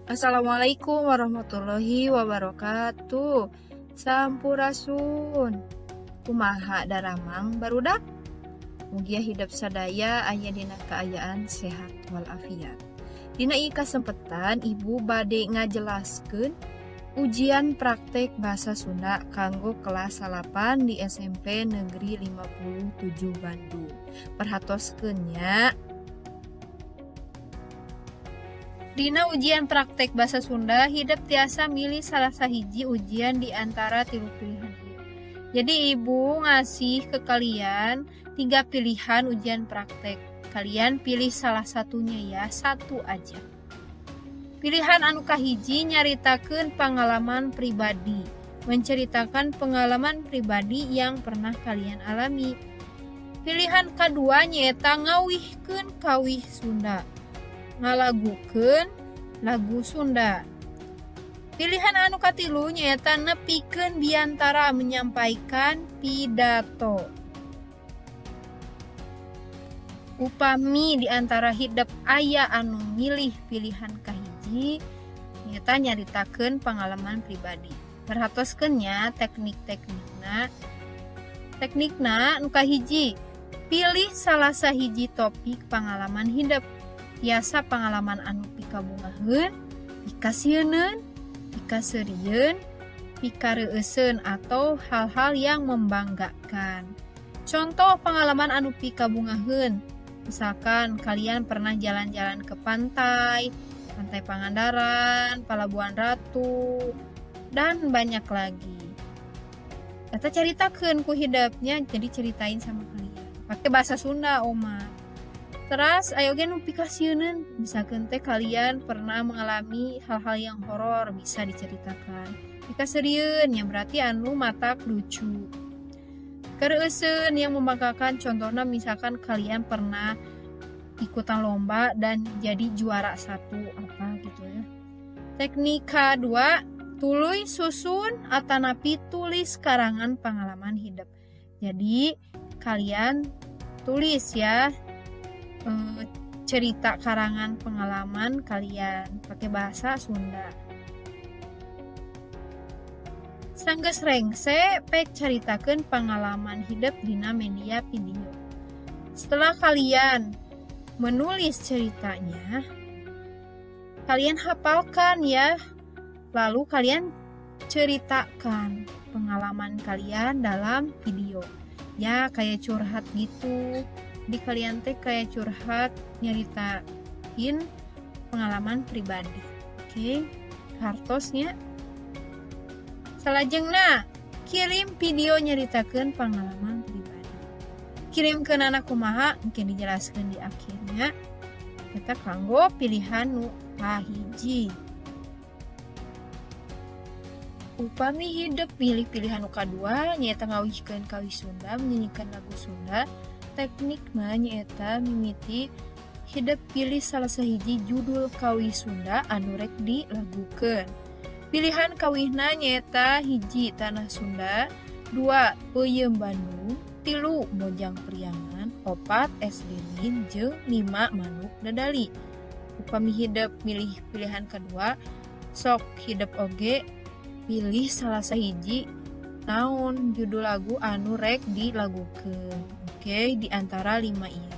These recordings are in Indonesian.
Assalamualaikum warahmatullahi wabarakatuh. Sampurasun. Kumaha daramang barudak? Mugia hidup sadaya aya dina kaayaan sehat walafiat. Dina ieu kasempatan ibu bade ngajelaskeun ujian praktek bahasa Sunda kanggo kelas 8 di SMP Negeri 57 Bandung. Perhatoskeun nya. Dina ujian praktek bahasa Sunda, hidup tiasa milih salah sahiji ujian di antara tilu pilihan ieu. Jadi ibu ngasih ke kalian 3 pilihan ujian praktek. Kalian pilih salah satunya ya, satu aja. Pilihan anu kahiji nyaritakeun pengalaman pribadi. Menceritakan pengalaman pribadi yang pernah kalian alami. Pilihan kedua nyaeta ngawihkeun kawih Sunda. Ngalagukeun lagu Sunda. Pilihan anu katilu nyaeta nepikeun biantara menyampaikan pidato. Upami di antara hidup aya anu milih pilihan kahiji nyaeta nyaritakeun pengalaman pribadi. Perhatoskeun nya teknik-teknikna. Teknikna anu kahiji, pilih salah sahiji topik pengalaman hidup. Biasa pengalaman anu pikabungaheun, pikasieun, pikaserieun, pikareueseun atau hal-hal yang membanggakan. Contoh pengalaman anu pikabungaheun, misalkan kalian pernah jalan-jalan ke pantai, Pantai Pangandaran, Palabuhan Ratu, dan banyak lagi. Eta caritakeun ku hidupnya, jadi ceritain sama kalian. Pakai bahasa Sunda, Oma. Terus ayo ge nu pikasieun, misalkan teh kalian pernah mengalami hal-hal yang horor bisa diceritakan. Pikaseureun yang berarti anu matak lucu. Kareueseun yang membanggakan, contohnya misalkan kalian pernah ikutan lomba dan jadi juara 1 apa gitu ya. Teknik kedua, tuluy susun atanapi tulis karangan pengalaman hidup. Jadi kalian tulis ya cerita karangan pengalaman kalian pakai bahasa Sunda. Sanggeus rengse pek caritakeun pengalaman hidup dina media video. Setelah kalian menulis ceritanya, kalian hafalkan ya. Lalu kalian ceritakan pengalaman kalian dalam video. Ya kayak curhat gitu. Di kalian teh kayak curhat nyeritain pengalaman pribadi. Oke, hartosnya salajengna kirim video nyeritakeun pengalaman pribadi. Kirim ke anak kumaha mungkin dijelaskan di akhirnya. Kita kanggo pilihan nu kahiji. Upami hidup pilih pilihan nu kadua nyaeta ngawihkeun kawih Sunda, menyanyikan lagu Sunda. Teknikna nyaeta mimiti hidup pilih salah sahiji judul kawih Sunda anu rek dilagukeun. Pilihan kawihna nyaeta hiji Tanah Sunda, 2 Peuyeum Bandung, 3 Mojang Priangan, 4 Es Lilin, jeung 5 Manuk Dadali. Upami hidup milih pilihan kedua, sok hidup oge pilih salah sahiji naon judul lagu anu rek dilagukeun. Oke, di antara 5 ieu.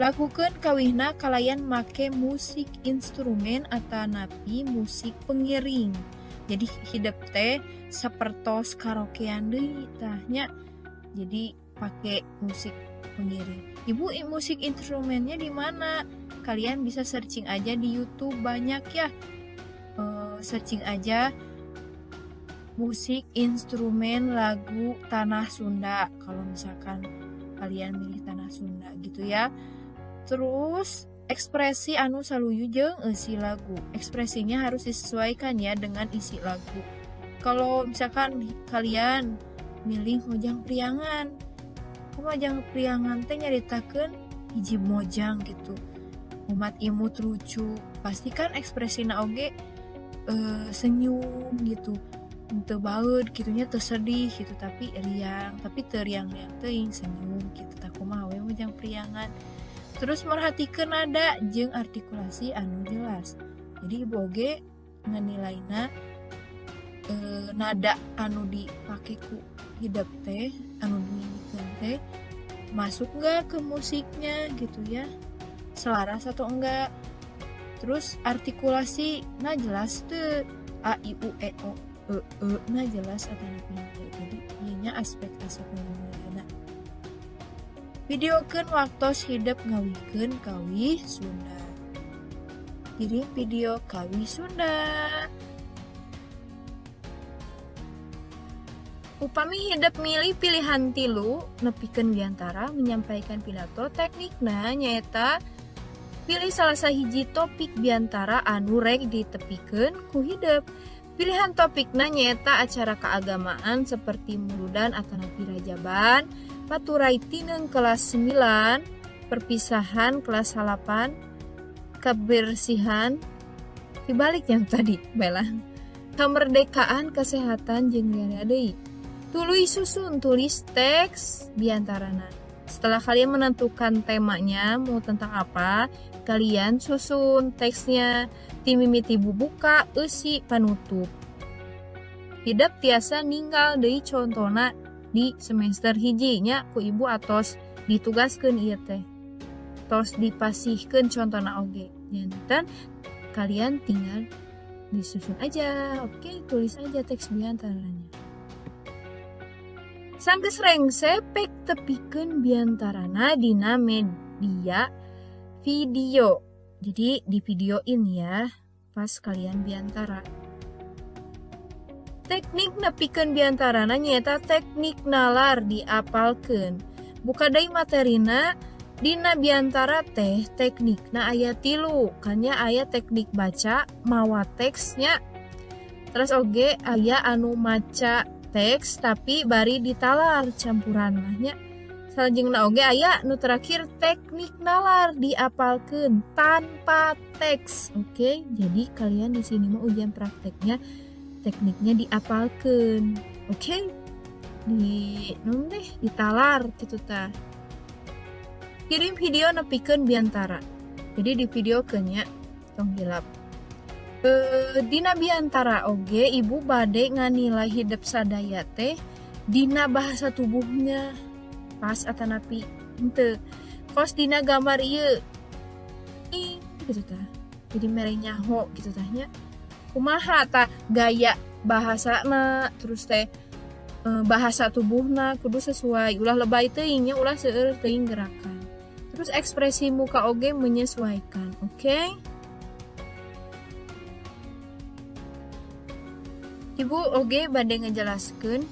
Lakukeun kawihna kalayan make musik instrumen atanapi musik pengiring. Jadi hidup teh sapertos karaokean deui tah nya. Jadi pakai musik pengiring. Ibu musik instrumennya di mana? Kalian bisa searching aja di YouTube, banyak ya. Searching aja musik instrumen lagu Tanah Sunda kalau misalkan kalian milih Tanah Sunda gitu ya. Terus ekspresi anu saluyu jeung isi lagu. Ekspresinya harus disesuaikan ya dengan isi lagu. Kalau misalkan kalian milih Mojang Priangan, Mojang Priangan teh nyaritakeun hiji mojang gitu. Umat imut lucu, pastikan ekspresina oge senyum gitu. Teu baeud gitunya, teu sedih gitu, tapi riang, tapi teu riang-riang teuing, senyum gitu. Tak kumaha we Mojang Priangan. Terus merhatikan nada jeung artikulasi anu jelas. Jadi ibu oge nganilaina nada anu dipake ku hidup teh, anu dinyanyikan teh masuk nggak ke musiknya gitu ya, selaras atau enggak. Terus artikulasi nah jelas tuh a i u e o nah jelas atau enggak. Jadi ianya aspek-aspek ngomongna. Videokeun waktos hidup ngawikeun kawi Sunda. Kirim video kawi Sunda. Upami hidup milih pilihan tilu nepikeun biantara menyampaikan pidato, teknikna nyaeta pilih salah sahiji topik biantara anu rek ditepikeun ku hidup. Pilihan topikna nyaeta acara keagamaan seperti muludan atanapi rajaban, paturai tineng kelas 9, perpisahan kelas 8, kebersihan dibalik yang tadi bela, kemerdekaan, kesehatan jeung liana deui. Tuluy susun tulis teks biantarana. Setelah kalian menentukan temanya mau tentang apa, kalian susun teksnya ti mimiti bubuka eusi panutup. Hidup tiasa ninggal deui contona di semester hiji nya ku ibu atos ditugaskeun ieu teh. Tos dipasihkeun contona oge. Janten kalian tinggal disusun aja. Oke, tulis aja teks biantaranya. Sanggeus rengse pek tepikeun biantarana dina media video. Jadi di videoin ya pas kalian biantara. Teknik nepikeun biantarana nyaeta teknik nalar diapalkeun. Buka deui materina dina biantara teh teknikna aya 3. Kanya aya teknik baca mawa teksnya. Terus oge aya anu maca teks tapi bari ditalar campurannya. Salajengna oge aya nu terakhir teknik nalar diapalkeun tanpa teks. Oke, jadi kalian di sini mah ujian prakteknya tekniknya diapalkeun. Oke. Ditalar gitu tah. Kirim video nepikeun biantara. Jadi di videokeun nya tong hilap. Dina biantara oge ibu bade nganilai hidup sadaya teh dina bahasa tubuhnya pas atanapi henteu kos dina gambar ieu gitu tah, jadi mere nyaho gitu tahnya kumaha tah gaya bahasana, terus teh bahasa tubuhna kudu sesuai, ulah lebay teuing nya, ulah seueur teuing gerakan, terus ekspresi muka oge menyesuaikan. Oke? Ibu oge bade ngejelaskeun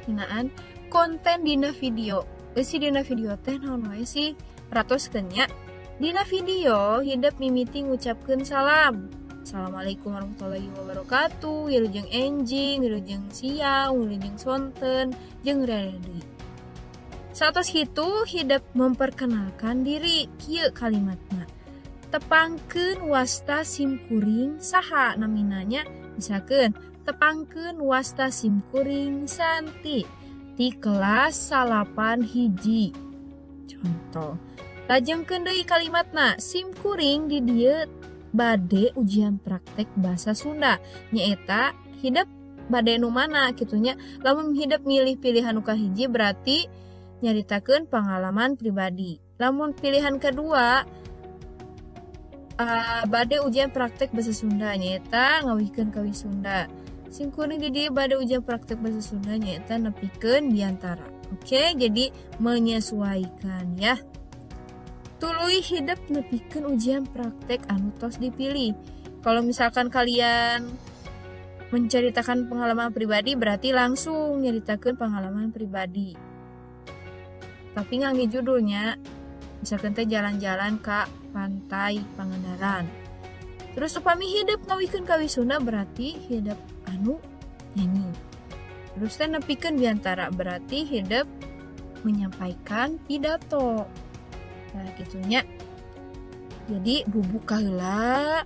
hinaan konten dina video. Eusi dina video teh naon wae sih? Ratoskeun nya. Dina video hidup mimiti ngucapkeun salam. Assalamualaikum warahmatullahi wabarakatuh. Wilujeng enjing, wilujeng siang, wilujeng sonten, jeung deui. Satos kitu hidup memperkenalkan diri. Kieu kalimatna. Tepangkeun wasta simkuring saha naminanya? Misalkeun tepangkeun wasta simkuring Santi di kelas 8 hiji. Contoh. Lajengkeun deui kalimatna. Simkuring di dieu bade ujian praktek bahasa Sunda. Nyaeta hidup bade nu mana kitunya. Lamun hidup milih pilihan nu kahiji berarti nyaritakeun pengalaman pribadi. Lamun pilihan kedua bade ujian praktek bahasa Sunda nyaeta ngawihkeun kawi Sunda. Simkuring di dieu bade ujian praktek bahasa Sunda nyaeta nepikeun biantara. Oke, jadi menyesuaikan ya. Tuluy hidup nepikeun ujian praktek anu tos dipilih. Kalau misalkan kalian menceritakan pengalaman pribadi berarti langsung nyaritakeun pengalaman pribadi. Tapi ngangge judulnya misalkan teh jalan-jalan ke pantai Pangandaran. Terus upami hidup ngawihkeun kawi Sunda berarti hidup anu nyanyi. Terus teh nepikeun biantara berarti hidup menyampaikan pidato. Nah, gitunya. Jadi bubuka heula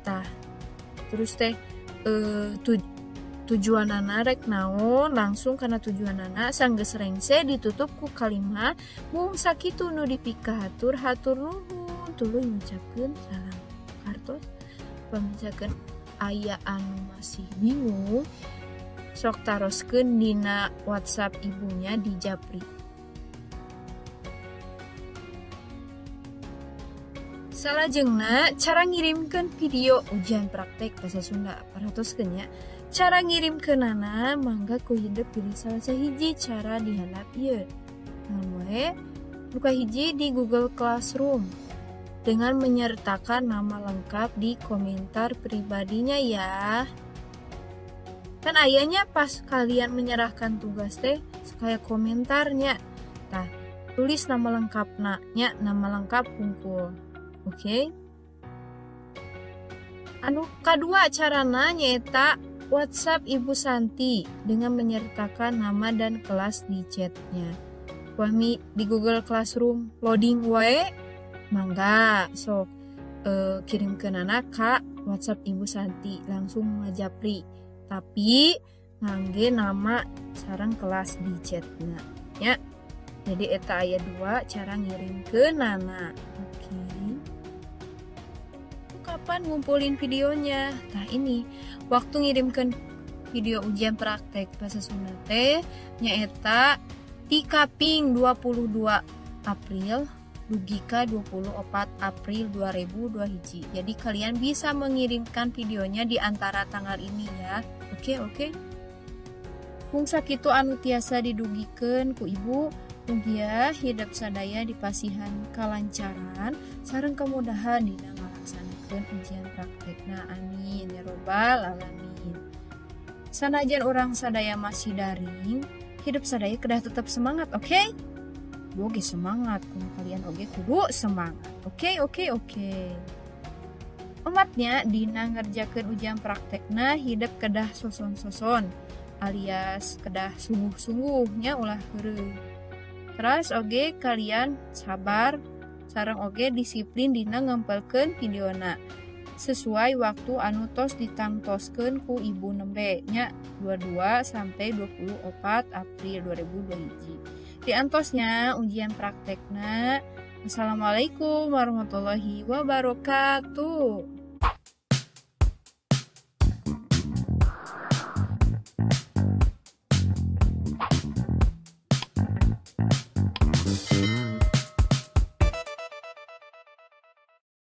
tah. Terus teh tujuanana rek naon langsung karena tujuanana sanggeus rengse ditutup ku kalimat mung sakitu nu dipikahatur hatur nuhun tuluy ngucapkeun salam kartos pamicakeun aya anu masih bingung sok taroskeun dina WhatsApp ibunya di Japri. Salajengna cara ngirimkeun video ujian praktek bahasa Sunda paratoskeun nya. Cara ngirimkeunana mangga ku hideuk pilih salah sahiji cara di handap ieu. Naon we? Buka hiji di Google Classroom dengan menyertakan nama lengkap di komentar pribadinya ya. Kan ayahnya pas kalian menyerahkan tugas teh kayak komentarnya. Nah, tulis nama lengkapna nya, nama lengkap hungkul. Oke. Anu kadua carana nyaeta WhatsApp Ibu Santi dengan menyertakan nama dan kelas di chatnya. Wami di Google Classroom loading wae mangga sok kirimkeunana ka WhatsApp Ibu Santi langsung ngajapri. Tapi ngangge nama sareng kelas di chatnya ya. Jadi eta aya 2 cara ngirimkeunana. Oke. Kapan ngumpulin videonya? Nah ini waktu ngirimkan video ujian praktek bahasa Sunda teh nyaeta di kaping 22 April dugika 24 April 2002 hiji. Jadi kalian bisa mengirimkan videonya di antara tanggal ini ya. Oke. Mung sakitu anu tiasa didugikeun ku ibu mugia hidup sadaya dipasihan kalancaran sareng kemudahan dina ngalaksanakeun ujian praktekna amin ya robbal alamin. Sanajan orang sadaya masih daring hidup sadaya kedah tetap semangat oke? Oke semangat kalian oke kudu semangat oke. Umatnya dina ngerjakeun ujian praktekna hidup kedah soson-soson alias kedah sungguh-sungguhnya ulah heureuy. Terus oge kalian sabar sareng oge disiplin dina ngempelkeun videona sesuai waktu anu tos ditangtoskeun ku ibu nembe nya 22 sampai 24 April 2021. Di antosnya ujian praktekna. Wassalamualaikum warahmatullahi wabarakatuh.